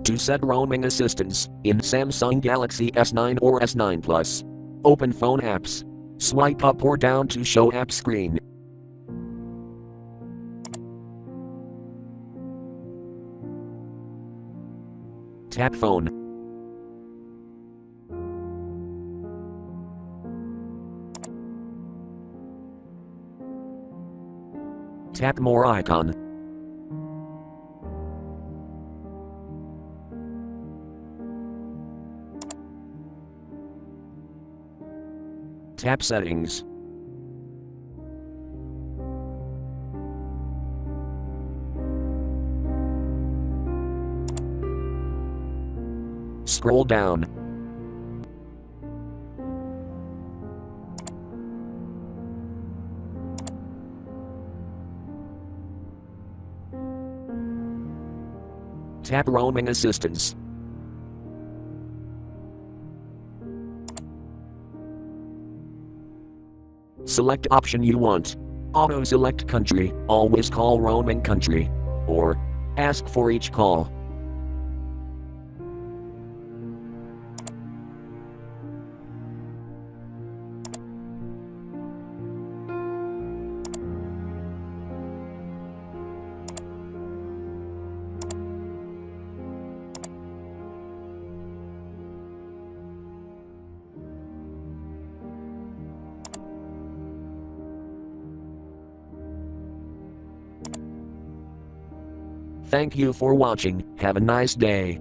To set roaming assistance in Samsung Galaxy S9 or S9 Plus, open Phone Apps. Swipe up or down to show app screen. Tap Phone. Tap More icon. Tap Settings. Scroll down. Tap Roaming Assistance. Select option you want. Auto select country, always call roaming country. Or, ask for each call. Thank you for watching. Have a nice day.